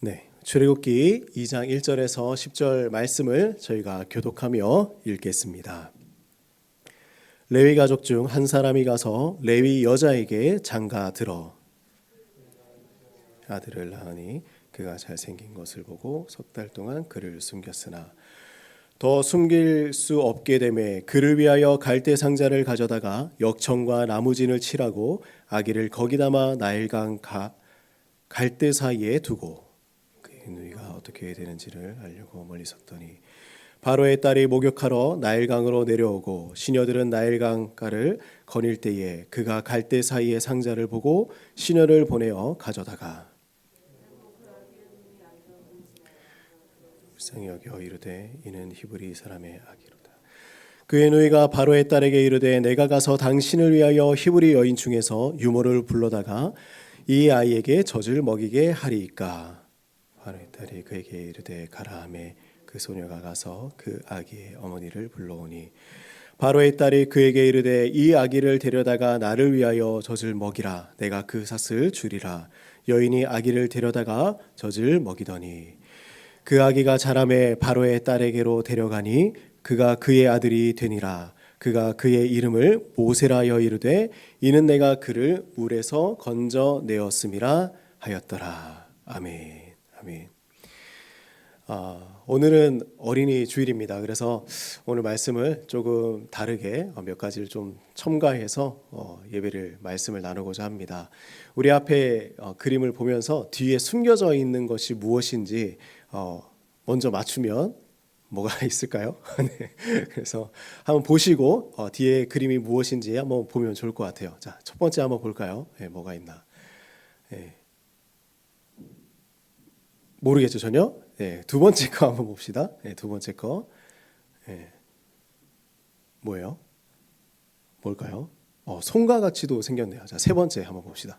네, 출애굽기 2장 1절에서 10절 말씀을 저희가 교독하며 읽겠습니다. 레위 가족 중 한 사람이 가서 레위 여자에게 장가 들어 아들을 낳으니 그가 잘생긴 것을 보고 석 달 동안 그를 숨겼으나 더 숨길 수 없게 되매 그를 위하여 갈대 상자를 가져다가 역청과 나무진을 칠하고 아기를 거기 담아 나일강 갈대 사이에 두고 그의 누이가 어떻게 되는지를 알려고 멀리 섰더니 바로의 딸이 목욕하러 나일강으로 내려오고 시녀들은 나일강가를 거닐 때에 그가 갈대 사이의 상자를 보고 시녀를 보내어 가져다가 불쌍히 여겨 이르되 이는 히브리 사람의 아기로다. 그의 누이가 바로의 딸에게 이르되 내가 가서 당신을 위하여 히브리 여인 중에서 유모를 불러다가 이 아이에게 젖을 먹이게 하리이까. 바로의 딸이 그에게 이르되 가라 하매 그 소녀가 가서 그 아기의 어머니를 불러오니 바로의 딸이 그에게 이르되 이 아기를 데려다가 나를 위하여 젖을 먹이라. 내가 그 삭을 주리라. 여인이 아기를 데려다가 젖을 먹이더니 그 아기가 자라매 바로의 딸에게로 데려가니 그가 그의 아들이 되니라. 그가 그의 이름을 모세라 하여 이르되 이는 내가 그를 물에서 건져내었음이라 하였더라. 아멘. 아멘. 오늘은 어린이 주일입니다. 그래서 오늘 말씀을 조금 다르게 몇 가지를 좀 첨가해서 예배를 말씀을 나누고자 합니다. 우리 앞에 그림을 보면서 뒤에 숨겨져 있는 것이 무엇인지 먼저 맞추면 뭐가 있을까요? 네. 그래서 한번 보시고 뒤에 그림이 무엇인지 한번 보면 좋을 것 같아요. 자, 첫 번째 한번 볼까요? 네, 뭐가 있나? 네. 모르겠죠, 전혀? 네, 두 번째 거 한번 봅시다. 네, 두 번째 거. 네. 뭐예요? 뭘까요? 손과 같이도 생겼네요. 자, 세 번째 한번 봅시다.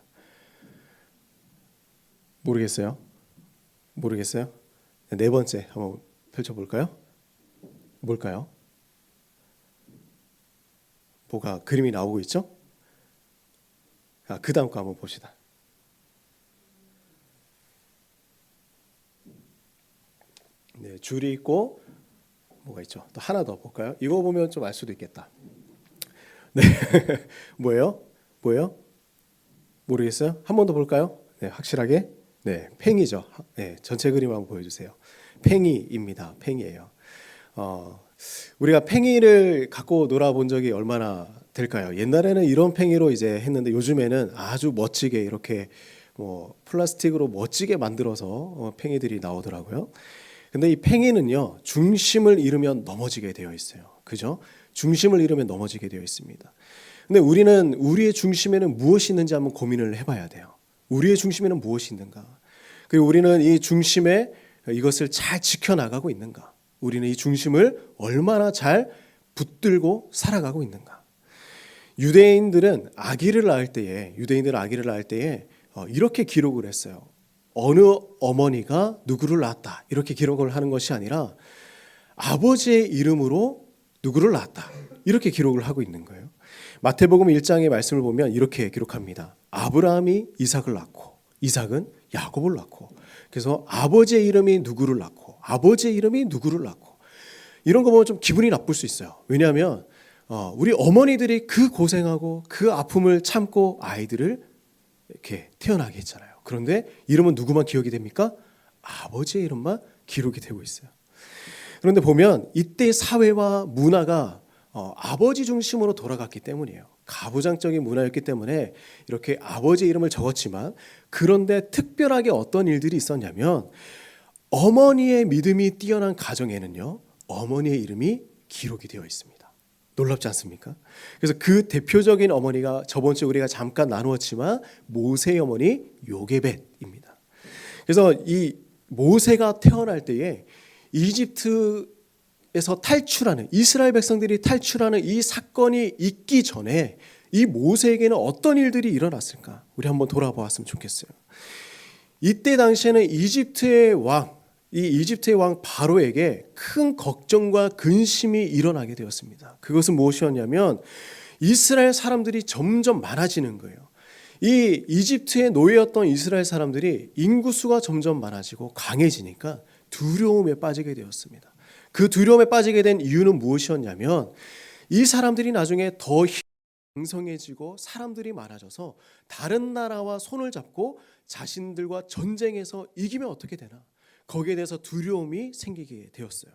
모르겠어요? 모르겠어요? 네 번째 한번 펼쳐볼까요? 뭘까요? 뭐가 그림이 나오고 있죠? 그 다음 거 한번 봅시다. 네, 줄이 있고 뭐가 있죠? 또 하나 더 볼까요? 이거 보면 좀 알 수도 있겠다. 네, 뭐예요? 뭐예요? 모르겠어요? 한 번 더 볼까요? 네, 확실하게. 네, 팽이죠. 네, 전체 그림 한번 보여주세요. 팽이입니다. 팽이에요. 우리가 팽이를 갖고 놀아본 적이 얼마나 될까요? 옛날에는 이런 팽이로 이제 했는데 요즘에는 아주 멋지게 이렇게 플라스틱으로 멋지게 만들어서 팽이들이 나오더라고요. 근데 이 팽이는요, 중심을 잃으면 넘어지게 되어 있어요. 그죠? 중심을 잃으면 넘어지게 되어 있습니다. 근데 우리는 우리의 중심에는 무엇이 있는지 한번 고민을 해봐야 돼요. 우리의 중심에는 무엇이 있는가? 그리고 우리는 이 중심에 이것을 잘 지켜나가고 있는가? 우리는 이 중심을 얼마나 잘 붙들고 살아가고 있는가? 유대인들은 아기를 낳을 때에 이렇게 기록을 했어요. 어느 어머니가 누구를 낳았다 이렇게 기록을 하는 것이 아니라 아버지의 이름으로 누구를 낳았다 이렇게 기록을 하고 있는 거예요. 마태복음 1장의 말씀을 보면 이렇게 기록합니다. 아브라함이 이삭을 낳고 이삭은 야곱을 낳고 그래서 아버지의 이름이 누구를 낳고 아버지의 이름이 누구를 낳고 이런 거 보면 좀 기분이 나쁠 수 있어요. 왜냐하면 우리 어머니들이 그 고생하고 그 아픔을 참고 아이들을 이렇게 태어나게 했잖아요. 그런데 이름은 누구만 기억이 됩니까? 아버지의 이름만 기록이 되고 있어요. 그런데 보면 이때 사회와 문화가 아버지 중심으로 돌아갔기 때문이에요. 가부장적인 문화였기 때문에 이렇게 아버지의 이름을 적었지만 그런데 특별하게 어떤 일들이 있었냐면 어머니의 믿음이 뛰어난 가정에는요. 어머니의 이름이 기록이 되어 있습니다. 놀랍지 않습니까? 그래서 그 대표적인 어머니가 저번 주에 우리가 잠깐 나누었지만 모세의 어머니 요게벳입니다. 그래서 이 모세가 태어날 때에 이집트에서 탈출하는 이스라엘 백성들이 탈출하는 이 사건이 있기 전에 이 모세에게는 어떤 일들이 일어났을까? 우리 한번 돌아보았으면 좋겠어요. 이때 당시에는 이집트의 왕 바로에게 큰 걱정과 근심이 일어나게 되었습니다. 그것은 무엇이었냐면 이스라엘 사람들이 점점 많아지는 거예요. 이 이집트의 노예였던 이스라엘 사람들이 인구수가 점점 많아지고 강해지니까 두려움에 빠지게 되었습니다. 그 두려움에 빠지게 된 이유는 무엇이었냐면 이 사람들이 나중에 더 강성해지고 사람들이 많아져서 다른 나라와 손을 잡고 자신들과 전쟁에서 이기면 어떻게 되나, 거기에 대해서 두려움이 생기게 되었어요.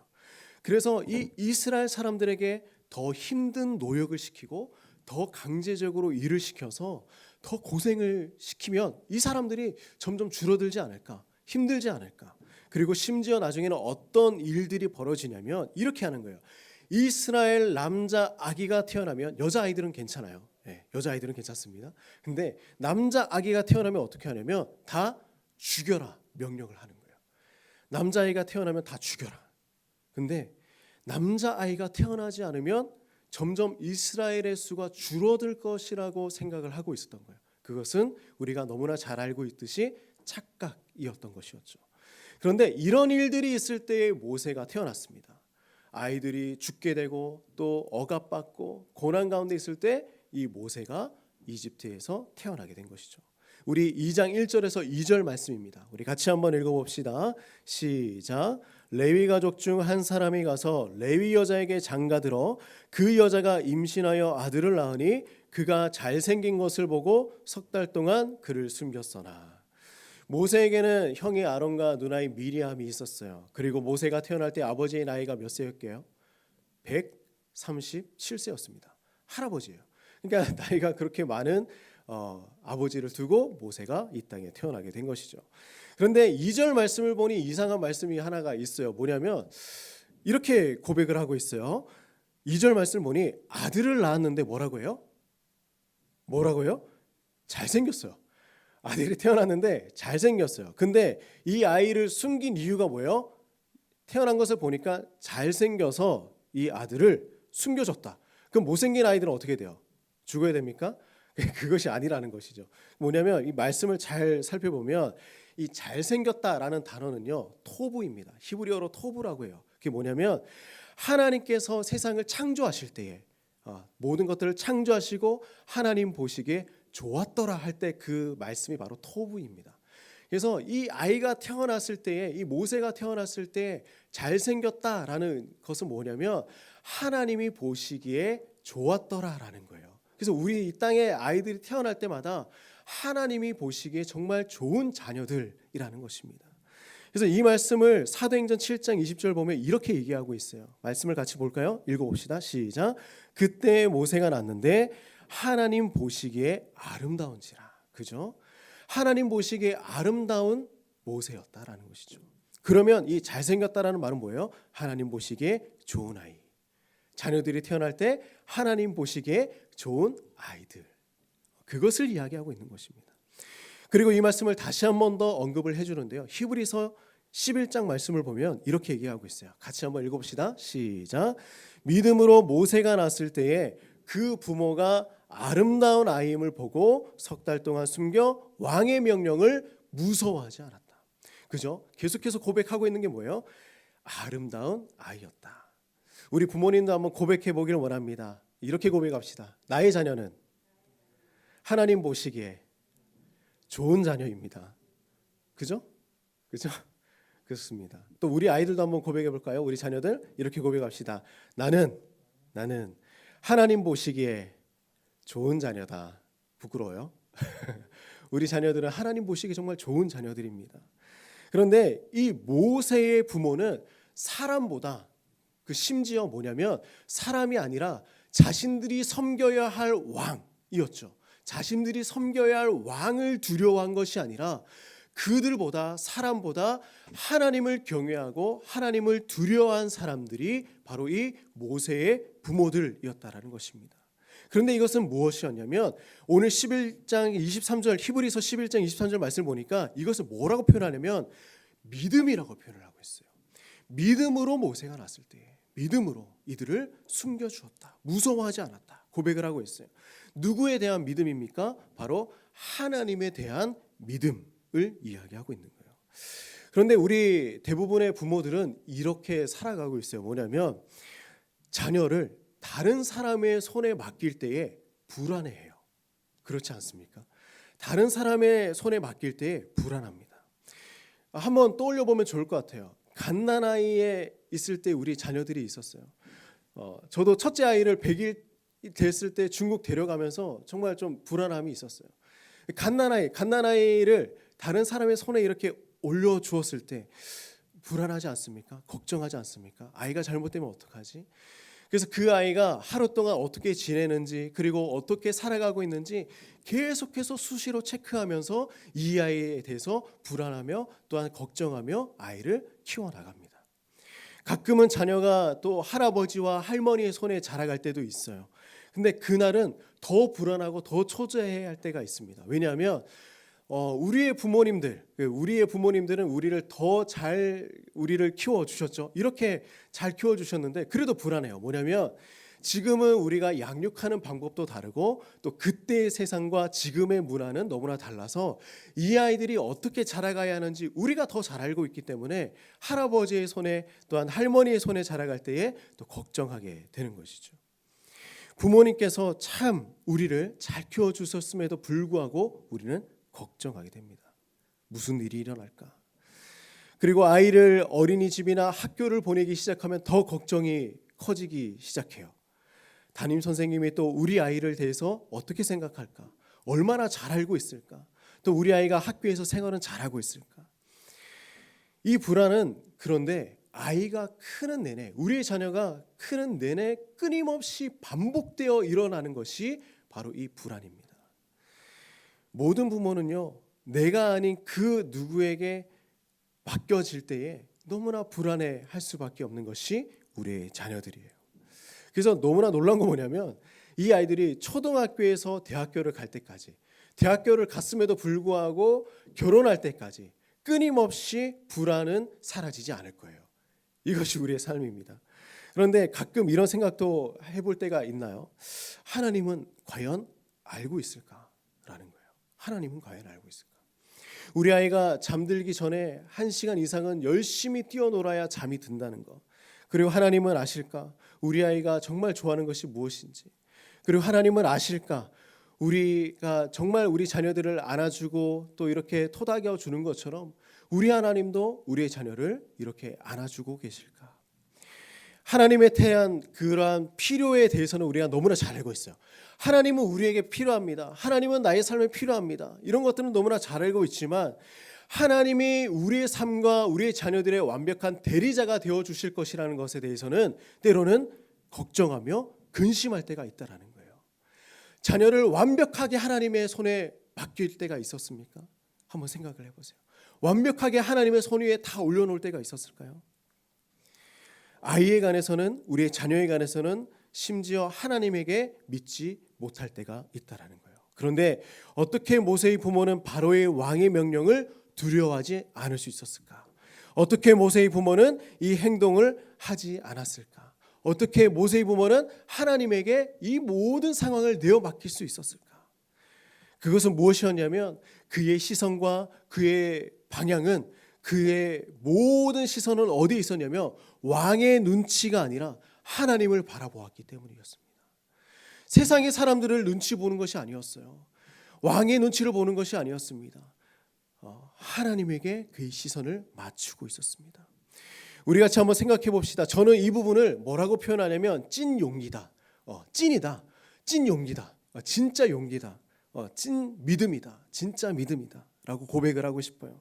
그래서 이 이스라엘 사람들에게 더 힘든 노역을 시키고 더 강제적으로 일을 시켜서 더 고생을 시키면 이 사람들이 점점 줄어들지 않을까, 힘들지 않을까. 그리고 심지어 나중에는 어떤 일들이 벌어지냐면 이렇게 하는 거예요. 이스라엘 남자 아기가 태어나면, 여자 아이들은 괜찮아요. 네, 여자 아이들은 괜찮습니다. 근데 남자 아기가 태어나면 어떻게 하냐면 다 죽여라 명령을 하는 거예요. 남자 아이가 태어나면 다 죽여라. 근데 남자 아이가 태어나지 않으면 점점 이스라엘의 수가 줄어들 것이라고 생각을 하고 있었던 거예요. 그것은 우리가 너무나 잘 알고 있듯이 착각이었던 것이었죠. 그런데 이런 일들이 있을 때에 모세가 태어났습니다. 아이들이 죽게 되고 또 억압받고 고난 가운데 있을 때 이 모세가 이집트에서 태어나게 된 것이죠. 우리 2장 1절에서 2절 말씀입니다. 우리 같이 한번 읽어봅시다. 시작. 레위 가족 중 한 사람이 가서 레위 여자에게 장가들어 그 여자가 임신하여 아들을 낳으니 그가 잘생긴 것을 보고 석 달 동안 그를 숨겼으나 모세에게는 형이 아론과 누나인 미리암이 있었어요. 그리고 모세가 태어날 때 아버지의 나이가 몇 세였게요? 137세였습니다. 할아버지예요. 그러니까 나이가 그렇게 많은 아버지를 두고 모세가 이 땅에 태어나게 된 것이죠. 그런데 2절 말씀을 보니 이상한 말씀이 하나가 있어요. 뭐냐면 이렇게 고백을 하고 있어요. 2절 말씀을 보니 아들을 낳았는데 뭐라고 해요? 뭐라고요? 잘생겼어요. 아들이 태어났는데 잘생겼어요. 근데 이 아이를 숨긴 이유가 뭐예요? 태어난 것을 보니까 잘생겨서 이 아들을 숨겨줬다. 그럼 못생긴 아이들은 어떻게 돼요? 죽어야 됩니까? 그것이 아니라는 것이죠. 뭐냐면 이 말씀을 잘 살펴보면 이 잘생겼다라는 단어는요, 토부입니다. 히브리어로 토부라고 해요. 그게 뭐냐면 하나님께서 세상을 창조하실 때에 모든 것들을 창조하시고 하나님 보시기에 좋았더라 할 때 그 말씀이 바로 토부입니다. 그래서 이 아이가 태어났을 때에, 이 모세가 태어났을 때 잘생겼다라는 것은 뭐냐면 하나님이 보시기에 좋았더라라는 거예요. 그래서 우리 이 땅에 아이들이 태어날 때마다 하나님이 보시기에 정말 좋은 자녀들이라는 것입니다. 그래서 이 말씀을 사도행전 7장 20절 보면 이렇게 얘기하고 있어요. 말씀을 같이 볼까요? 읽어봅시다. 시작. 그때 모세가 낳는데 하나님 보시기에 아름다운지라. 그죠? 하나님 보시기에 아름다운 모세였다라는 것이죠. 그러면 이 잘생겼다라는 말은 뭐예요? 하나님 보시기에 좋은 아이. 자녀들이 태어날 때 하나님 보시기에 좋은 아이들. 그것을 이야기하고 있는 것입니다. 그리고 이 말씀을 다시 한 번 더 언급을 해주는데요. 히브리서 11장 말씀을 보면 이렇게 얘기하고 있어요. 같이 한번 읽어봅시다. 시작. 믿음으로 모세가 낳았을 때에 그 부모가 아름다운 아이임을 보고 석 달 동안 숨겨 왕의 명령을 무서워하지 않았다. 그죠? 계속해서 고백하고 있는 게 뭐예요? 아름다운 아이였다. 우리 부모님도 한번 고백해 보기를 원합니다. 이렇게 고백합시다. 나의 자녀는 하나님 보시기에 좋은 자녀입니다. 그죠? 그죠? 그렇습니다. 또 우리 아이들도 한번 고백해 볼까요? 우리 자녀들 이렇게 고백합시다. 나는 하나님 보시기에 좋은 자녀다. 부끄러워요? 우리 자녀들은 하나님 보시기에 정말 좋은 자녀들입니다. 그런데 이 모세의 부모는 사람보다, 그 심지어 뭐냐면 사람이 아니라 자신들이 섬겨야 할 왕이었죠. 자신들이 섬겨야 할 왕을 두려워한 것이 아니라 그들보다, 사람보다 하나님을 경외하고 하나님을 두려워한 사람들이 바로 이 모세의 부모들이었다라는 것입니다. 그런데 이것은 무엇이었냐면 오늘 11장 23절, 히브리서 11장 23절 말씀을 보니까 이것을 뭐라고 표현하냐면 믿음이라고 표현을 하고 있어요. 믿음으로 모세가 났을 때 믿음으로 이들을 숨겨주었다. 무서워하지 않았다. 고백을 하고 있어요. 누구에 대한 믿음입니까? 바로 하나님에 대한 믿음을 이야기하고 있는 거예요. 그런데 우리 대부분의 부모들은 이렇게 살아가고 있어요. 뭐냐면 자녀를 다른 사람의 손에 맡길 때에 불안해해요. 그렇지 않습니까? 다른 사람의 손에 맡길 때 불안합니다. 한번 떠올려 보면 좋을 것 같아요. 갓난아이에 있을 때 우리 자녀들이 있었어요. 저도 첫째 아이를 100일 됐을 때 중국 데려가면서 정말 좀 불안함이 있었어요. 갓난아이를 다른 사람의 손에 이렇게 올려주었을 때 불안하지 않습니까? 걱정하지 않습니까? 아이가 잘못되면 어떡하지? 그래서 그 아이가 하루 동안 어떻게 지내는지, 그리고 어떻게 살아가고 있는지 계속해서 수시로 체크하면서 이 아이에 대해서 불안하며 또한 걱정하며 아이를 키워나갑니다. 가끔은 자녀가 또 할아버지와 할머니의 손에 자라갈 때도 있어요. 근데 그날은 더 불안하고 더 초조해야 할 때가 있습니다. 왜냐하면 우리의 부모님들은 우리를 키워 주셨죠. 이렇게 잘 키워 주셨는데 그래도 불안해요. 뭐냐면 지금은 우리가 양육하는 방법도 다르고 또 그때의 세상과 지금의 문화는 너무나 달라서 이 아이들이 어떻게 자라가야 하는지 우리가 더 잘 알고 있기 때문에 할아버지의 손에 또한 할머니의 손에 자라갈 때에 또 걱정하게 되는 것이죠. 부모님께서 참 우리를 잘 키워 주셨음에도 불구하고 우리는 걱정하게 됩니다. 무슨 일이 일어날까? 그리고 아이를 어린이집이나 학교를 보내기 시작하면 더 걱정이 커지기 시작해요. 담임 선생님이 또 우리 아이를 대해서 어떻게 생각할까? 얼마나 잘 알고 있을까? 또 우리 아이가 학교에서 생활은 잘하고 있을까? 이 불안은 그런데 아이가 크는 내내, 우리의 자녀가 크는 내내 끊임없이 반복되어 일어나는 것이 바로 이 불안입니다. 모든 부모는요, 내가 아닌 그 누구에게 맡겨질 때에 너무나 불안해할 수밖에 없는 것이 우리의 자녀들이에요. 그래서 너무나 놀라운 건 뭐냐면 이 아이들이 초등학교에서 대학교를 갈 때까지, 대학교를 갔음에도 불구하고 결혼할 때까지 끊임없이 불안은 사라지지 않을 거예요. 이것이 우리의 삶입니다. 그런데 가끔 이런 생각도 해볼 때가 있나요? 하나님은 과연 알고 있을까라는 거예요. 하나님은 과연 알고 있을까? 우리 아이가 잠들기 전에 1시간 이상은 열심히 뛰어놀아야 잠이 든다는 거. 그리고 하나님은 아실까? 우리 아이가 정말 좋아하는 것이 무엇인지. 그리고 하나님은 아실까? 우리가 정말 우리 자녀들을 안아주고 또 이렇게 토닥여 주는 것처럼 우리 하나님도 우리의 자녀를 이렇게 안아주고 계실까? 하나님에 대한 그러한 필요에 대해서는 우리가 너무나 잘 알고 있어요. 하나님은 우리에게 필요합니다. 하나님은 나의 삶에 필요합니다. 이런 것들은 너무나 잘 알고 있지만 하나님이 우리의 삶과 우리의 자녀들의 완벽한 대리자가 되어주실 것이라는 것에 대해서는 때로는 걱정하며 근심할 때가 있다는 거예요. 자녀를 완벽하게 하나님의 손에 맡길 때가 있었습니까? 한번 생각을 해보세요. 완벽하게 하나님의 손 위에 다 올려놓을 때가 있었을까요? 아이에 관해서는, 우리의 자녀에 관해서는 심지어 하나님에게 믿지 못할 때가 있다는 거예요. 그런데 어떻게 모세의 부모는 바로의 왕의 명령을 두려워하지 않을 수 있었을까? 어떻게 모세의 부모는 이 행동을 하지 않았을까? 어떻게 모세의 부모는 하나님에게 이 모든 상황을 내어 맡길 수 있었을까? 그것은 무엇이었냐면 그의 시선과 그의 방향은, 그의 모든 시선은 어디에 있었냐면 왕의 눈치가 아니라 하나님을 바라보았기 때문이었습니다. 세상의 사람들을 눈치 보는 것이 아니었어요. 왕의 눈치를 보는 것이 아니었습니다. 하나님에게 그의 시선을 맞추고 있었습니다. 우리 같이 한번 생각해 봅시다. 저는 이 부분을 뭐라고 표현하냐면 찐 용기다. 찐이다. 찐 용기다. 진짜 용기다. 찐 믿음이다. 진짜 믿음이다. 라고 고백을 하고 싶어요.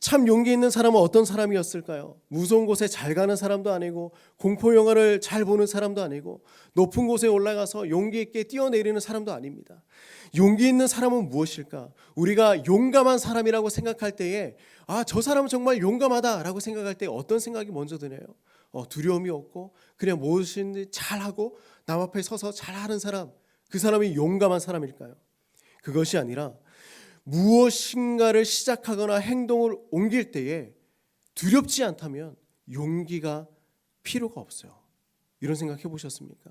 참 용기 있는 사람은 어떤 사람이었을까요? 무서운 곳에 잘 가는 사람도 아니고 공포 영화를 잘 보는 사람도 아니고 높은 곳에 올라가서 용기 있게 뛰어내리는 사람도 아닙니다. 용기 있는 사람은 무엇일까? 우리가 용감한 사람이라고 생각할 때에 저 사람은 정말 용감하다라고 생각할 때 어떤 생각이 먼저 드나요? 두려움이 없고 그냥 무엇인지 잘하고 남 앞에 서서 잘하는 사람, 그 사람이 용감한 사람일까요? 그것이 아니라 무엇인가를 시작하거나 행동을 옮길 때에 두렵지 않다면 용기가 필요가 없어요. 이런 생각 해보셨습니까?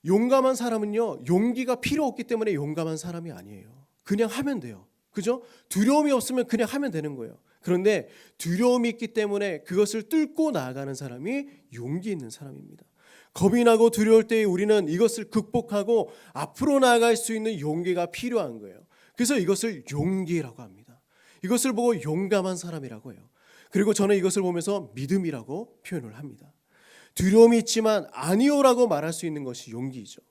용감한 사람은요, 용기가 필요 없기 때문에 용감한 사람이 아니에요. 그냥 하면 돼요. 그죠? 두려움이 없으면 그냥 하면 되는 거예요. 그런데 두려움이 있기 때문에 그것을 뚫고 나아가는 사람이 용기 있는 사람입니다. 겁이 나고 두려울 때 우리는 이것을 극복하고 앞으로 나아갈 수 있는 용기가 필요한 거예요. 그래서 이것을 용기라고 합니다. 이것을 보고 용감한 사람이라고 해요. 그리고 저는 이것을 보면서 믿음이라고 표현을 합니다. 두려움이 있지만 아니오라고 말할 수 있는 것이 용기이죠.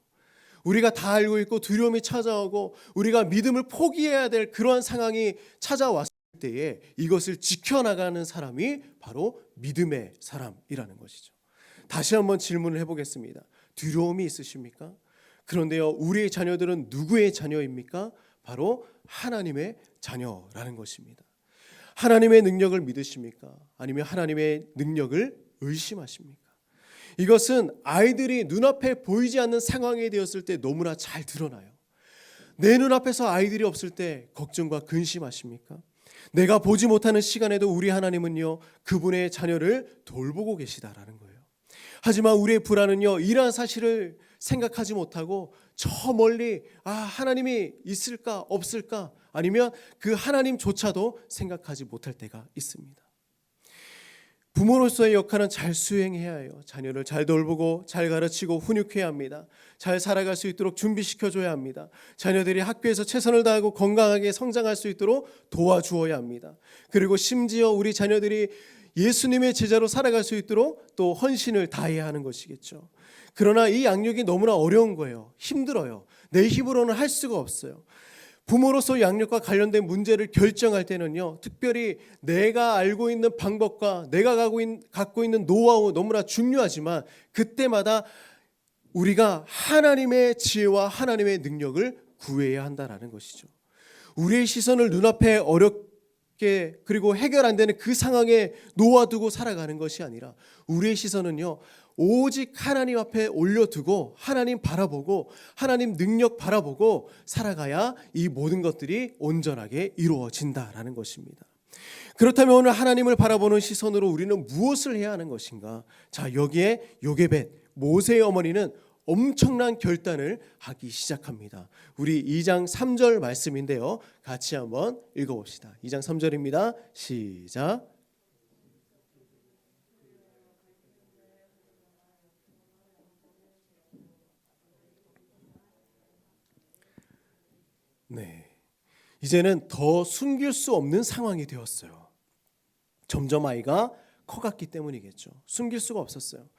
우리가 다 알고 있고 두려움이 찾아오고 우리가 믿음을 포기해야 될 그러한 상황이 찾아왔을 때에 이것을 지켜나가는 사람이 바로 믿음의 사람이라는 것이죠. 다시 한번 질문을 해보겠습니다. 두려움이 있으십니까? 그런데요, 우리의 자녀들은 누구의 자녀입니까? 바로 하나님의 자녀라는 것입니다. 하나님의 능력을 믿으십니까? 아니면 하나님의 능력을 의심하십니까? 이것은 아이들이 눈앞에 보이지 않는 상황이 되었을 때 너무나 잘 드러나요. 내 눈앞에서 아이들이 없을 때 걱정과 근심하십니까? 내가 보지 못하는 시간에도 우리 하나님은요, 그분의 자녀를 돌보고 계시다라는 거예요. 하지만 우리의 불안은요, 이러한 사실을 생각하지 못하고 저 멀리 하나님이 있을까 없을까, 아니면 그 하나님조차도 생각하지 못할 때가 있습니다. 부모로서의 역할은 잘 수행해야 해요. 자녀를 잘 돌보고 잘 가르치고 훈육해야 합니다. 잘 살아갈 수 있도록 준비시켜줘야 합니다. 자녀들이 학교에서 최선을 다하고 건강하게 성장할 수 있도록 도와주어야 합니다. 그리고 심지어 우리 자녀들이 예수님의 제자로 살아갈 수 있도록 또 헌신을 다해야 하는 것이겠죠. 그러나 이 양육이 너무나 어려운 거예요. 힘들어요. 내 힘으로는 할 수가 없어요. 부모로서 양육과 관련된 문제를 결정할 때는요, 특별히 내가 알고 있는 방법과 내가 갖고 있는 노하우 너무나 중요하지만 그때마다 우리가 하나님의 지혜와 하나님의 능력을 구해야 한다는 것이죠. 우리의 시선을 눈앞에 어렵게 그리고 해결 안 되는 그 상황에 놓아두고 살아가는 것이 아니라 우리의 시선은요, 오직 하나님 앞에 올려두고 하나님 바라보고 하나님 능력 바라보고 살아가야 이 모든 것들이 온전하게 이루어진다라는 것입니다. 그렇다면 오늘 하나님을 바라보는 시선으로 우리는 무엇을 해야 하는 것인가? 자, 여기에 요게벳, 모세의 어머니는 엄청난 결단을 하기 시작합니다. 우리 2장 3절 말씀인데요, 같이 한번 읽어봅시다. 2장 3절입니다. 시작. 네, 이제는 더 숨길 수 없는 상황이 되었어요. 점점 아이가 커갔기 때문이겠죠. 숨길 수가 없었어요.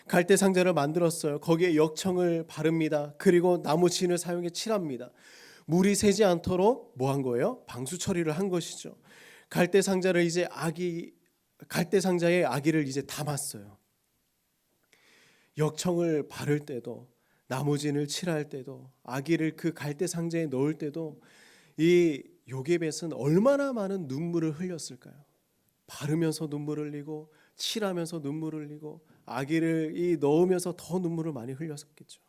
갈대 상자를 만들었어요. 거기에 역청을 바릅니다. 그리고 나무 진을 사용해 칠합니다. 물이 새지 않도록 뭐 한 거예요? 방수 처리를 한 것이죠. 갈대 상자에 아기를 이제 담았어요. 역청을 바를 때도, 나무진을 칠할 때도, 아기를 그 갈대 상자에 넣을 때도 이 요게벳은 얼마나 많은 눈물을 흘렸을까요? 바르면서 눈물을 흘리고 칠하면서 눈물을 흘리고 아기를 넣으면서 더 눈물을 많이 흘렸었겠죠.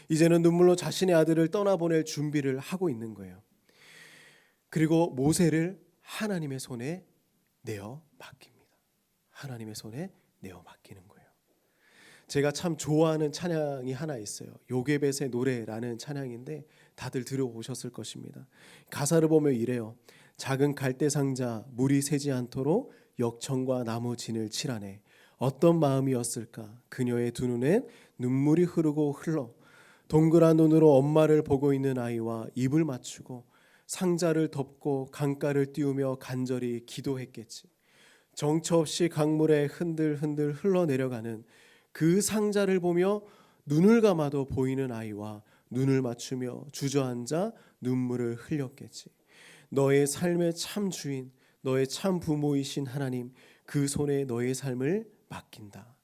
이제는 눈물로 자신의 아들을 떠나보낼 준비를 하고 있는 거예요. 그리고 모세를 하나님의 손에 내어 맡깁니다. 하나님의 손에 내어 맡기는 거예요. 제가 참 좋아하는 찬양이 하나 있어요. 요게벳의 노래라는 찬양인데 다들 들어보셨을 것입니다. 가사를 보면 이래요. 작은 갈대 상자 물이 새지 않도록 역청과 나무 진을 칠하네. 어떤 마음이었을까? 그녀의 두 눈엔 눈물이 흐르고 흘러 동그란 눈으로 엄마를 보고 있는 아이와 입을 맞추고 상자를 덮고 강가를 띄우며 간절히 기도했겠지. 정처 없이 강물에 흔들흔들 흘러내려가는 그 상자를 보며 눈을 감아도 보이는 아이와 눈을 맞추며 주저앉아 눈물을 흘렸겠지. 너의 삶의 참 주인, 너의 참 부모이신 하나님, 그 손에 너의 삶을 맡긴다.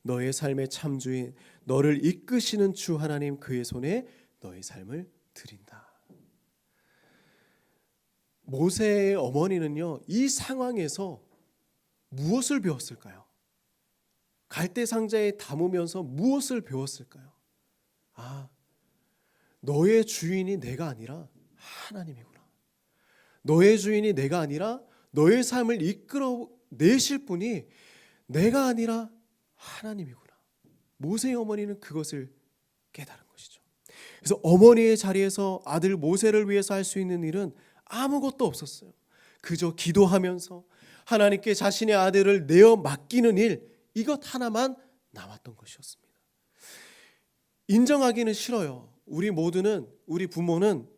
너의 삶의 참 주인, 너를 이끄시는 주 하나님, 그의 손에 너의 삶을 드린다. 모세의 어머니는요, 이 상황에서 무엇을 배웠을까요? 갈대 상자에 담으면서 무엇을 배웠을까요? 너의 주인이 내가 아니라 하나님이구나. 너의 주인이 내가 아니라 너의 삶을 이끌어 내실 분이 내가 아니라 하나님이구나. 모세의 어머니는 그것을 깨달은 것이죠. 그래서 어머니의 자리에서 아들 모세를 위해서 할 수 있는 일은 아무것도 없었어요. 그저 기도하면서 하나님께 자신의 아들을 내어 맡기는 일, 이것 하나만 남았던 것이었습니다. 인정하기는 싫어요. 우리 모두는, 우리 부모는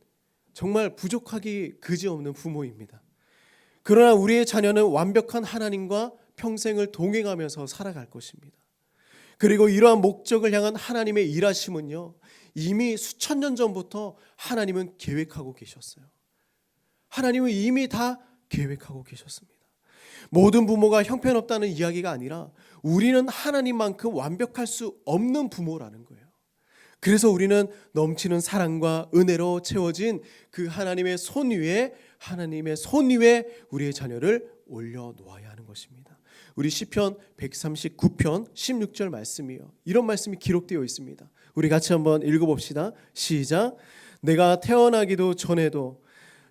정말 부족하기 그지없는 부모입니다. 그러나 우리의 자녀는 완벽한 하나님과 평생을 동행하면서 살아갈 것입니다. 그리고 이러한 목적을 향한 하나님의 일하심은요, 이미 수천 년 전부터 하나님은 계획하고 계셨어요. 하나님은 이미 다 계획하고 계셨습니다. 모든 부모가 형편없다는 이야기가 아니라 우리는 하나님만큼 완벽할 수 없는 부모라는 거예요. 그래서 우리는 넘치는 사랑과 은혜로 채워진 그 하나님의 손 위에 우리의 자녀를 올려놓아야 하는 것입니다. 우리 시편 139편 16절 말씀이요, 이런 말씀이 기록되어 있습니다. 우리 같이 한번 읽어봅시다. 시작. 내가 태어나기도 전에도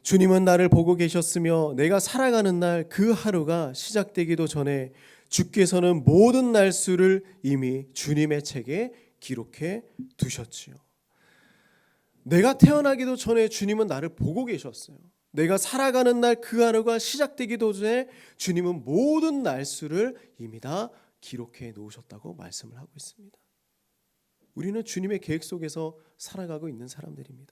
주님은 나를 보고 계셨으며 내가 살아가는 날 그 하루가 시작되기도 전에 주께서는 모든 날수를 이미 주님의 책에 기록해 두셨지요. 내가 태어나기도 전에 주님은 나를 보고 계셨어요. 내가 살아가는 날 그 하루가 시작되기도 전에 주님은 모든 날수를 이미 다 기록해 놓으셨다고 말씀을 하고 있습니다. 우리는 주님의 계획 속에서 살아가고 있는 사람들입니다.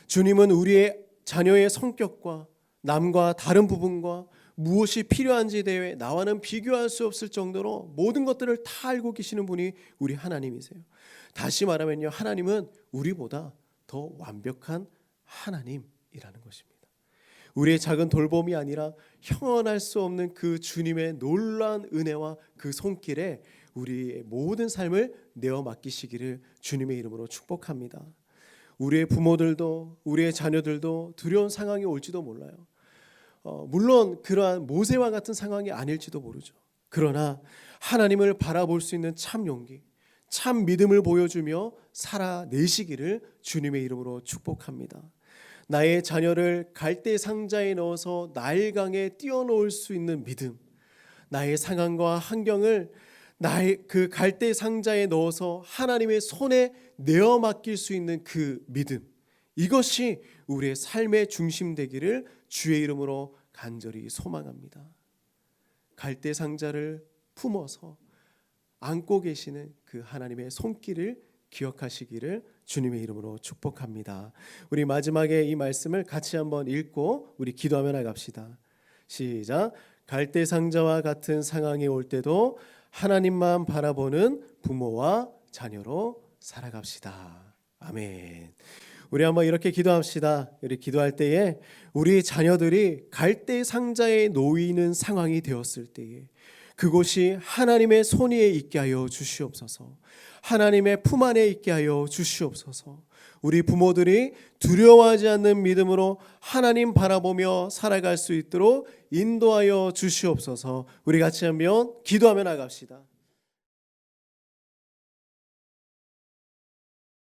주님은 우리의 자녀의 성격과 남과 다른 부분과 무엇이 필요한지에 대해 나와는 비교할 수 없을 정도로 모든 것들을 다 알고 계시는 분이 우리 하나님이세요. 다시 말하면요, 하나님은 우리보다 더 완벽한 하나님이라는 것입니다. 우리의 작은 돌봄이 아니라 형언할 수 없는 그 주님의 놀라운 은혜와 그 손길에 우리의 모든 삶을 내어 맡기시기를 주님의 이름으로 축복합니다. 우리의 부모들도 우리의 자녀들도 두려운 상황이 올지도 몰라요. 물론 그러한 모세와 같은 상황이 아닐지도 모르죠. 그러나 하나님을 바라볼 수 있는 참 용기, 참 믿음을 보여주며 살아내시기를 주님의 이름으로 축복합니다. 나의 자녀를 갈대 상자에 넣어서 나일강에 띄워놓을 수 있는 믿음, 나의 상황과 환경을 나의 그 갈대 상자에 넣어서 하나님의 손에 내어 맡길 수 있는 그 믿음, 이것이 우리의 삶의 중심 되기를 주의 이름으로 간절히 소망합니다. 갈대 상자를 품어서 안고 계시는 그 하나님의 손길을 기억하시기를 주님의 이름으로 축복합니다. 우리 마지막에 이 말씀을 같이 한번 읽고 우리 기도하며 나갑시다. 시작. 갈대 상자와 같은 상황이 올 때도 하나님만 바라보는 부모와 자녀로 살아갑시다. 아멘. 우리 한번 이렇게 기도합시다. 우리 기도할 때에 우리 자녀들이 갈대 상자에 놓이는 상황이 되었을 때에 그곳이 하나님의 손 위에 있게 하여 주시옵소서. 하나님의 품 안에 있게 하여 주시옵소서. 우리 부모들이 두려워하지 않는 믿음으로 하나님 바라보며 살아갈 수 있도록 인도하여 주시옵소서. 우리 같이 한번 기도하며 나갑시다.